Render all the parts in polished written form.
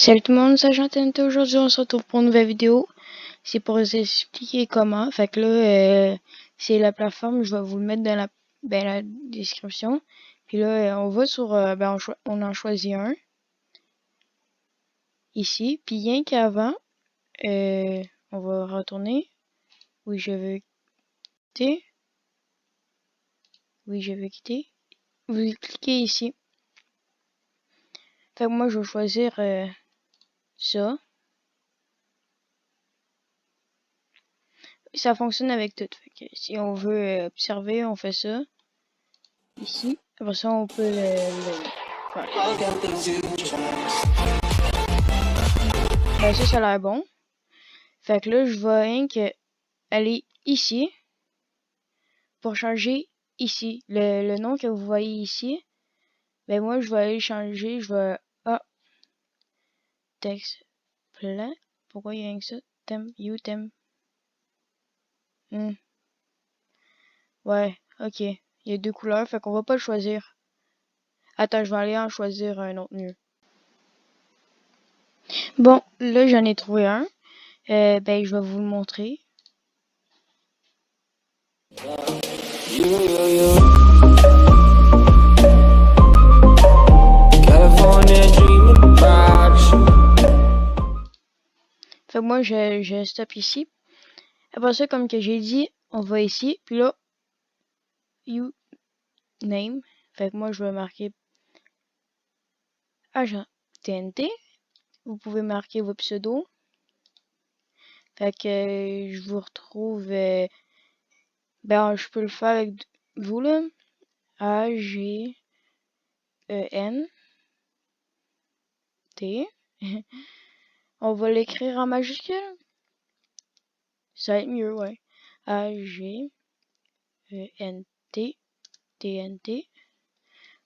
Salut tout le monde, c'est TNT. Aujourd'hui on se retrouve pour une nouvelle vidéo. C'est pour vous expliquer comment. Fait que là, c'est la plateforme, je vais vous le mettre dans la description. Puis là, on va sur, on en choisit un. Ici. Puis rien qu'avant, on va retourner. Oui, je veux quitter. Oui, je veux quitter. Vous cliquez ici. Fait que moi, je vais choisir ça. Ça fonctionne avec tout. Fait que si on veut observer, on fait ça. Ici. Après ça, on peut faire. Ben ça a l'air bon. Fait que là, je vais rien que aller ici pour changer ici. Le nom que vous voyez ici, ben moi, je vais aller changer. Je vais... Ah, texte plein. Pourquoi il y a rien que ça? Thème, you, thème. Ouais, ok. Il y a deux couleurs, fait qu'on va pas le choisir. Attends, je vais aller en choisir un autre mieux. Bon, là, j'en ai trouvé un. Ben, je vais vous le montrer. Fait que moi, je stoppe ici. Après ça, comme que j'ai dit, on va ici. Puis là, you name. Fait que moi, je vais marquer agent TNT. Vous pouvez marquer vos pseudos. Fait que je vous retrouve. Ben, je peux le faire avec vous là. AGENT. On va l'écrire en majuscule. Ça va être mieux, ouais. AGENT. TNT.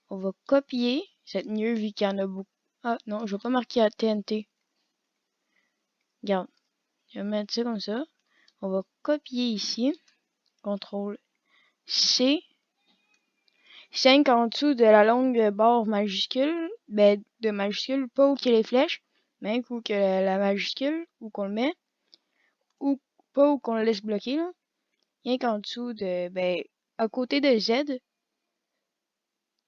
On va copier. Ça va être mieux vu qu'il y en a beaucoup. Ah non, je vais pas marquer à TNT. Regarde. Je vais mettre ça comme ça. On va copier ici. CTRL C. 5 en dessous de la longue barre majuscule. Ben, de majuscule, pas où qu'il y a les flèches, mais où que la majuscule, où qu'on le met. Ou pas où qu'on le laisse bloquer, là. Rien qu'en dessous de, ben, à côté de Z,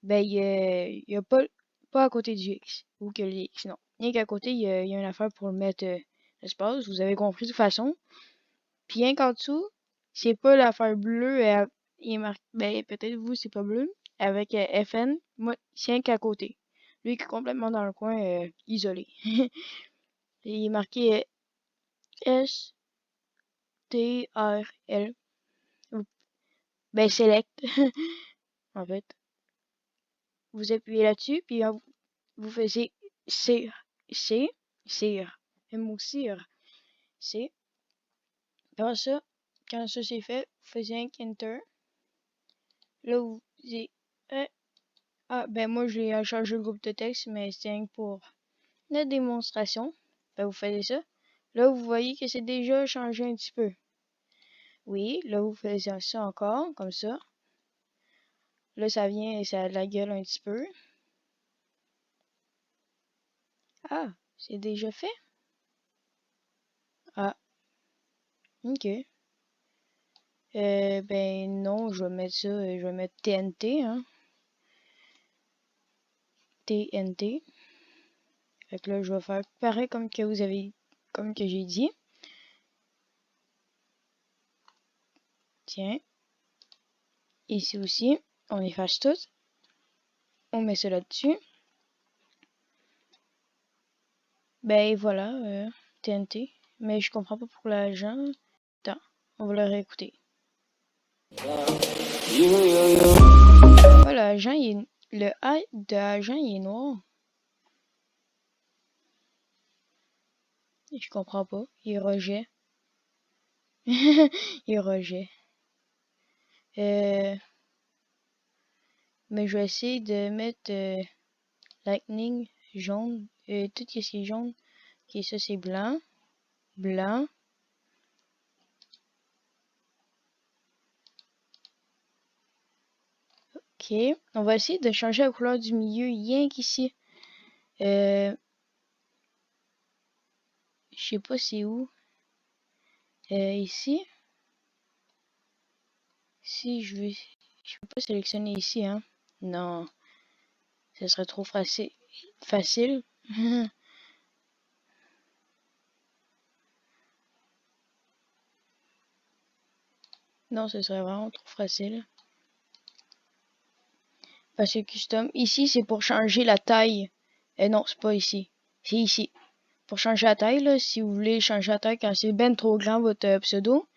ben, il y a pas à côté du X. Ou que le X, non. Rien qu'à côté, il y a une affaire pour le mettre l'espace. Vous avez compris de toute façon. Puis rien qu'en dessous, c'est pas l'affaire bleue, il est marqué, ben peut-être vous c'est pas bleu, avec FN, moi c'est rien qu'à côté. Lui qui est complètement dans le coin, isolé. Et il est marqué STRL. Ben select, en fait. Vous appuyez là-dessus, puis vous faisiez C, C, CIR, M-O-C-IR, C. Après ça, quand ça c'est fait, vous faisiez un Enter. Là, vous dites, ah, ben moi, j'ai changé le groupe de texte, mais c'est rien que pour la démonstration. Ben, vous faites ça. Là, vous voyez que c'est déjà changé un petit peu. Oui, là, vous faites ça encore, comme ça. Là, ça vient et ça a de la gueule un petit peu. Ah, c'est déjà fait? Ah, ok. Ben non, je vais mettre ça, je vais mettre TNT, hein. TNT. Fait que là, je vais faire pareil comme que vous avez, comme que j'ai dit. Tiens. Ici aussi, on efface tout. On met ça là-dessus. Ben voilà, TNT. Mais je comprends pas pour l'agent. Attends, on va le réécouter. Voilà, l'agent, le A de agent, il est noir. Je comprends pas. Il est rejet. Il est rejet. Mais je vais essayer de mettre lightning jaune. Tout ce qui est jaune. Ok, ça c'est blanc. Blanc. Ok. On va essayer de changer la couleur du milieu rien qu'ici. sais pas c'est où. Ici. Si je peux pas sélectionner ici, hein. Non, ce serait trop facile. Facile. Non, ce serait vraiment trop facile. Parce que custom, ici, c'est pour changer la taille. Non, c'est pas ici. C'est ici. Pour changer la taille, là, si vous voulez changer la taille quand c'est ben trop grand votre pseudo,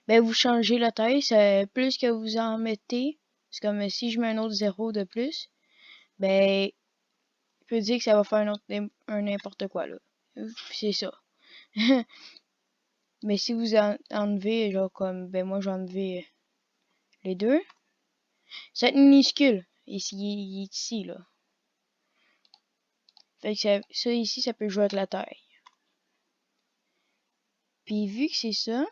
ben vous changez la taille. C'est plus que vous en mettez. C'est comme si je mets un autre 0 de plus, ben, je peux dire que ça va faire un n'importe quoi, là. C'est ça. Mais si vous enlevez, genre comme, ben moi j'ai enlevé les deux. C'est minuscule. Ici, il est ici, là. Fait que ça ici, ça peut jouer avec la taille. Puis vu que c'est ça,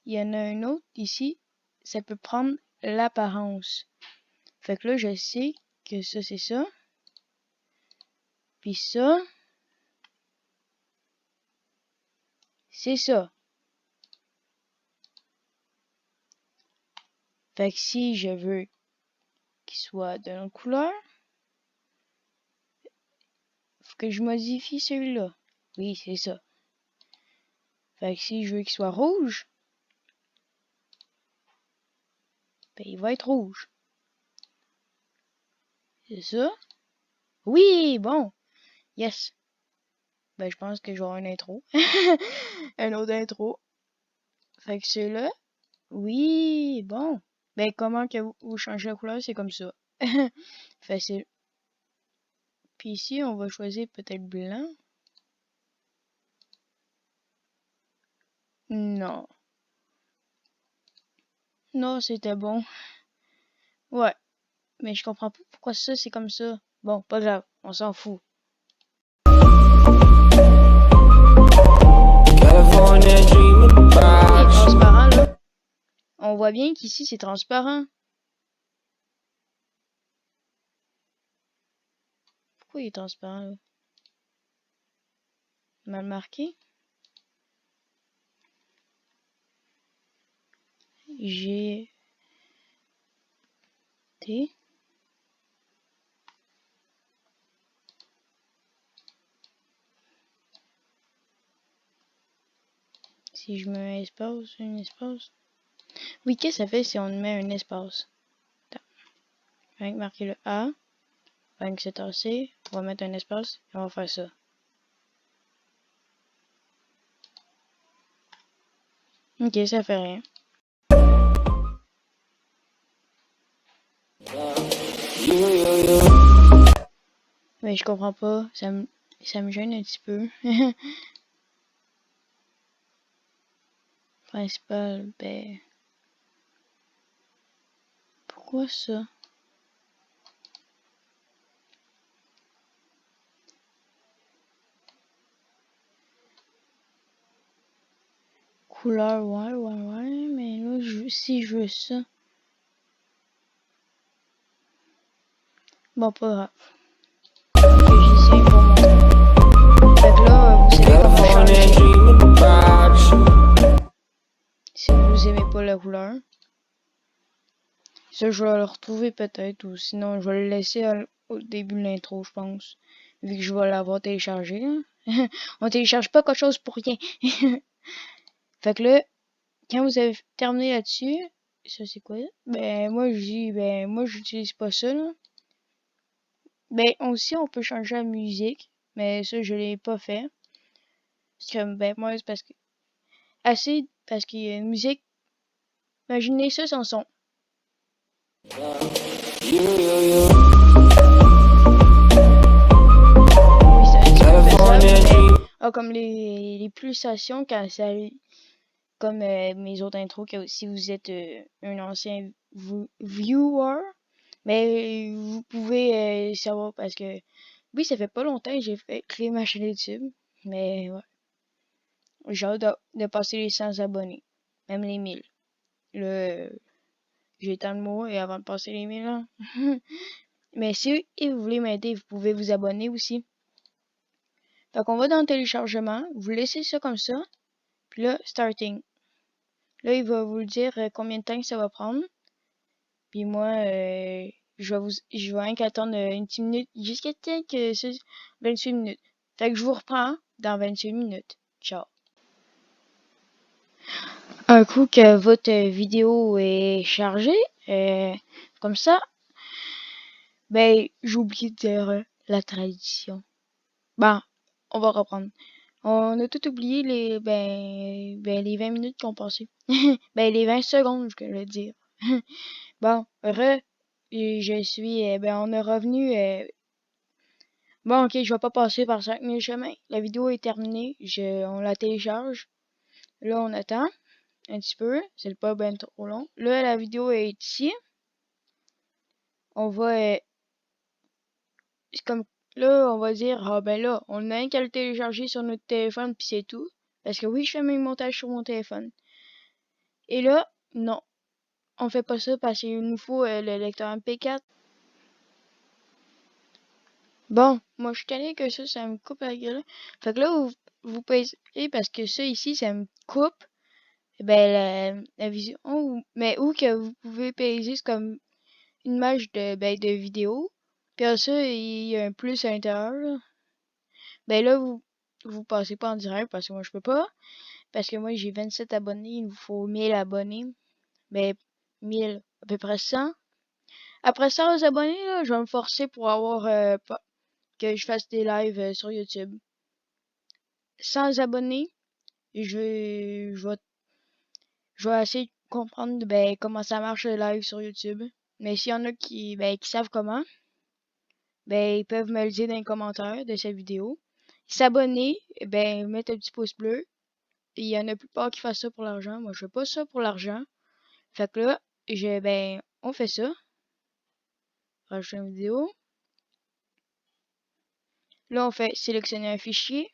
il y en a un autre ici, ça peut prendre l'apparence. Fait que là, je sais que ça, c'est ça. Puis ça, c'est ça. Fait que si je veux qu'il soit d'une autre couleur, faut que je modifie celui-là. Oui, c'est ça. Fait que si je veux qu'il soit rouge, ben il va être rouge. C'est ça? Oui, bon. Yes. Ben je pense que je vais avoir une intro. Un autre intro. Fait que celui-là. Oui, bon. Ben comment que vous changez la couleur, c'est comme ça. Facile. Puis ici, on va choisir peut-être blanc. Non. Non, c'était bon. Ouais. Mais je comprends pas pourquoi ça, c'est comme ça. Bon, pas grave. On s'en fout. C'est transparent, là. On voit bien qu'ici, c'est transparent. Pourquoi il est transparent, là? Mal marqué. G T. Si je mets un espace. Oui, qu'est-ce que ça fait si on met un espace? Rien que marquer le A. Rien que c'est assez. On va mettre un espace et on va faire ça. Ok, ça fait rien. Mais je comprends pas. Ça me gêne un petit peu. Principal, ben. Pourquoi ça? Couleur, ouais. Mais là, si je veux ça. Bon, pas grave. J'essaie pour mon. Fait que là, vous savez comment changer. Si vous aimez pas la couleur. Ça, je vais le retrouver peut-être. Ou sinon, je vais le laisser au début de l'intro, je pense. Vu que je vais l'avoir téléchargé. Hein. On télécharge pas quelque chose pour rien. Fait que là, quand vous avez terminé là-dessus, ça c'est quoi? Ben moi je dis, ben moi j'utilise pas ça là. Ben aussi on peut changer la musique, mais ça je l'ai pas fait. Parce que ben moi c'est parce que parce qu'il y a une musique. Imaginez ça sans son. Oui, comme les pulsations quand ça comme mes autres intros que si vous êtes un ancien viewer, mais vous pouvez savoir parce que oui, ça fait pas longtemps que j'ai créé ma chaîne YouTube, mais ouais, j'ai hâte de passer les 100 abonnés, même les 1000. Le j'ai tant de mots et avant de passer les 1000 ans. Mais si vous voulez m'aider, vous pouvez vous abonner aussi. Fait qu'on va dans le téléchargement, vous laissez ça comme ça, puis là, starting. Là, il va vous dire combien de temps ça va prendre. Puis moi, je vais rien qu'attendre une petite minute jusqu'à temps que c'est 28 minutes. Fait que je vous reprends dans 28 minutes. Ciao. Un coup que votre vidéo est chargée, comme ça, ben, j'oublie de dire la tradition. Ben, on va reprendre. On a tout oublié les 20 minutes qu'on passait. Ben, les 20 secondes, je veux dire. Bon, et je suis, on est revenu. Bon, ok, je vais pas passer par 5000 chemins. La vidéo est terminée. On la télécharge. Là, on attend un petit peu. C'est pas bien trop long. Là, la vidéo est ici. On va, c'est comme, là, on va dire, ah ben là, on a qu'à le télécharger sur notre téléphone, puis c'est tout. Parce que oui, je fais mes montages sur mon téléphone. Et là, non. On fait pas ça parce qu'il nous faut le lecteur MP4. Bon, moi je suis tanné que ça me coupe la gueule. Fait que là, vous pèsez parce que ça ici, ça me coupe. La vision. Mais où que vous pouvez peser, c'est comme une image de vidéo. Puis à ça, il y a un plus à l'intérieur. Là. Ben là, vous passez pas en direct parce que moi je peux pas. Parce que moi j'ai 27 abonnés, il vous faut 1000 abonnés. Ben 1000, à peu près 100. Après 100 abonnés, là, je vais me forcer pour avoir que je fasse des lives sur YouTube. 100 abonnés, je vais essayer de comprendre comment ça marche le live sur YouTube. Mais s'il y en a qui savent comment, ils peuvent me le dire dans les commentaires de cette vidéo. S'abonner, mettre un petit pouce bleu. Il y en a plupart qui font ça pour l'argent. Moi, je fais pas ça pour l'argent. Fait que là, on fait ça. Rajouter une vidéo. Là, on fait sélectionner un fichier.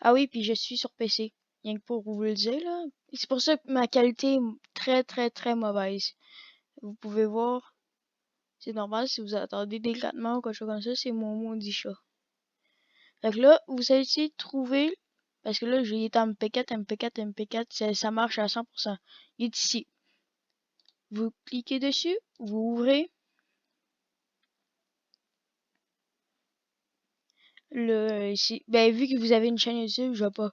Ah oui, puis je suis sur PC. Rien que pour vous le dire, là. C'est pour ça que ma qualité est très, très, très mauvaise. Vous pouvez voir. C'est normal si vous attendez délicatement ou quelque chose comme ça, c'est mon maudit chat. Fait que là, vous allez essayer de trouver, parce que là, j'ai été en MP4, MP4, MP4, ça marche à 100%. Il est ici. Vous cliquez dessus, vous ouvrez ici. Vu que vous avez une chaîne YouTube, je vais pas.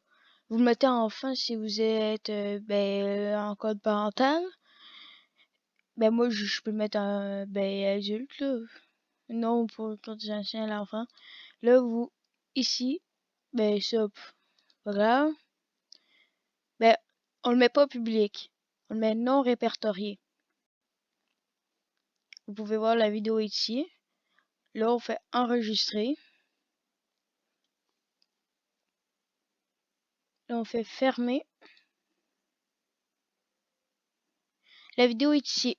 Vous le mettez en fin si vous êtes en code parental. Moi, je peux le mettre en adulte, là. Non, pour quand à l'enfant. Là, ici, ça, pas grave. On le met pas public. On le met non répertorié. Vous pouvez voir la vidéo ici. Là, on fait enregistrer. Là, on fait fermer. La vidéo est ici.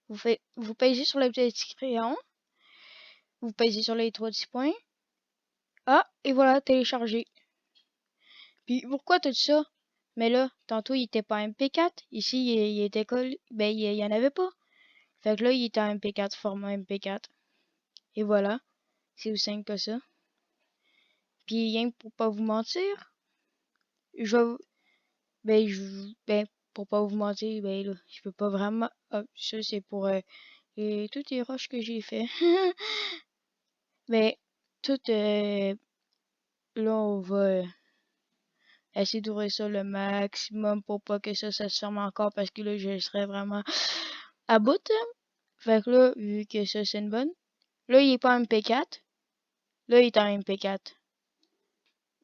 Vous pèsez sur le petit crayon. Vous pèsez sur les 3 petits points. Ah, et voilà, télécharger. Puis, pourquoi tout ça? Mais là, tantôt, il était pas MP4. Ici, il était collé. Il y en avait pas. Fait que là, il était en MP4, format MP4. Et voilà. C'est aussi simple que ça. Puis, rien pour pas vous mentir, je vais, pour pas vous mentir, là, je peux pas vraiment, ça, c'est pour, toutes les rushs que j'ai fait. Mais, tout, là, on va essayer d'ouvrir ça le maximum pour pas que ça se ferme encore parce que là, je serais vraiment à bout. Fait que là, vu que ça, c'est une bonne. Là, il est pas en MP4. Là, il est en MP4.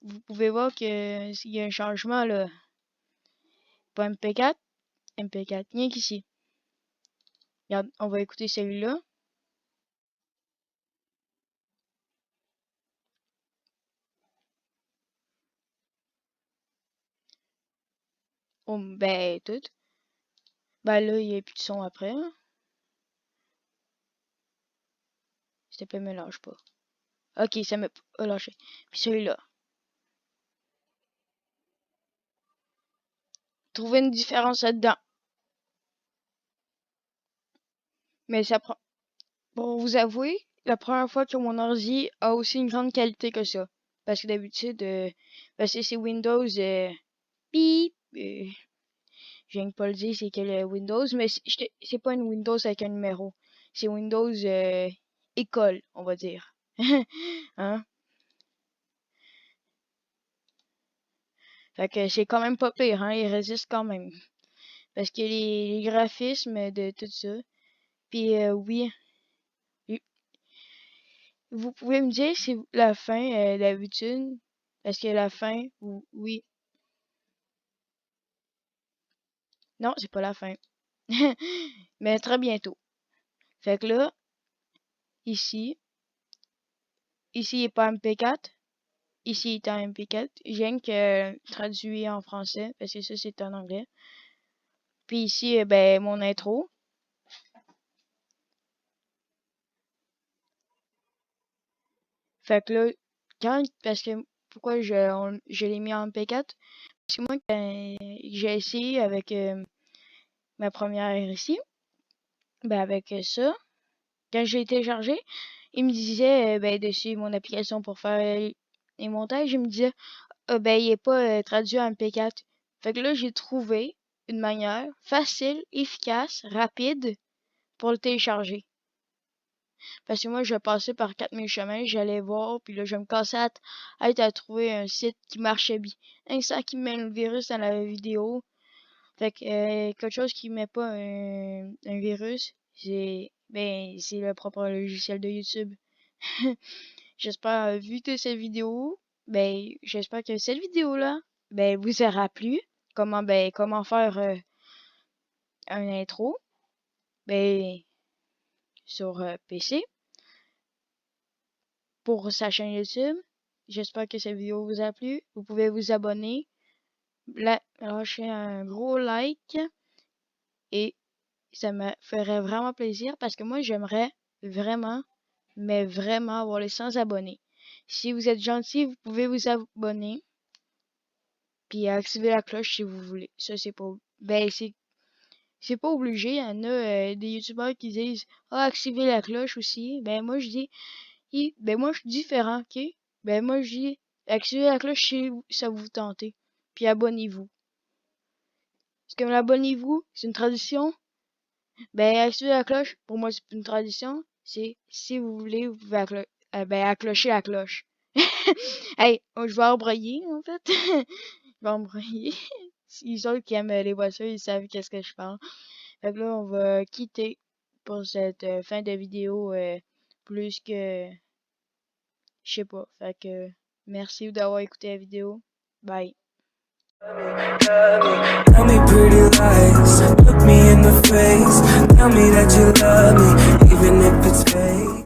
Vous pouvez voir qu'il y a un changement, là. Pas MP4, MP4. Rien qu'ici. Regarde, on va écouter celui-là. Oh, tout. Là, il n'y a plus de son après. Hein. S'il te plaît, me lâche pas. Ok, ça m'a pas lâché. Puis celui-là. Trouver une différence là-dedans. Mais ça prend. Pour vous avouer, la première fois que mon ordi a aussi une grande qualité que ça. Parce que d'habitude, c'est Windows, bip, je viens de pas le dire, c'est quel Windows, mais c'est pas une Windows avec un numéro. C'est Windows école, on va dire. Hein? Fait que c'est quand même pas pire, hein? Il résiste quand même. Parce que les graphismes de tout ça. Puis oui, vous pouvez me dire si la fin d'habitude. Parce que la fin, oui. Non, c'est pas la fin. Mais très bientôt. Fait que là, ici, il est pas MP4. Ici, il est en MP4. Je viens que traduit en français, parce que ça, c'est en anglais. Puis ici, ben, mon intro. Fait que là, parce que, pourquoi je l'ai mis en MP4? Parce que moi, quand j'ai essayé avec ma première ici, ben, avec ça, quand j'ai téléchargé, il me disait, ben, dessus mon application pour faire les montages, il me disait, ben, il est pas traduit en MP4. Fait que là, j'ai trouvé une manière facile, efficace, rapide pour le télécharger. Parce que moi, je passais par 4000 chemins, j'allais voir, puis là, je me cassais à trouver un site qui marchait bien. Un ça qui met le virus dans la vidéo. Fait que quelque chose qui met pas un virus, c'est le propre logiciel de YouTube. J'espère, vu que cette vidéo, j'espère que cette vidéo-là, vous aura plu. Comment faire un intro, sur PC pour sa chaîne YouTube. J'espère que cette vidéo vous a plu. Vous pouvez vous abonner, lâcher un gros like et ça me ferait vraiment plaisir parce que moi j'aimerais vraiment, mais vraiment avoir les 100 abonnés. Si vous êtes gentil, vous pouvez vous abonner puis activer la cloche si vous voulez. Ça c'est pas c'est pas obligé. Il y en a des youtubeurs qui disent activez la cloche aussi. Moi je dis moi je suis différent, ok? Moi je dis activez la cloche si ça vous tentez. Puis abonnez-vous. Parce que l'abonnez-vous, c'est une tradition. Activer la cloche, pour moi, c'est une tradition. C'est, si vous voulez, vous pouvez acclocher la cloche. Hey, je vais embroyer, en fait. Je vais embroyer. Les autres qui aiment les voitures, ils savent qu'est-ce que je parle. Fait que là, on va quitter pour cette fin de vidéo plus que... Je sais pas. Fait que merci d'avoir écouté la vidéo. Bye. Tell me pretty lies, look me in the face. Tell me that you love me.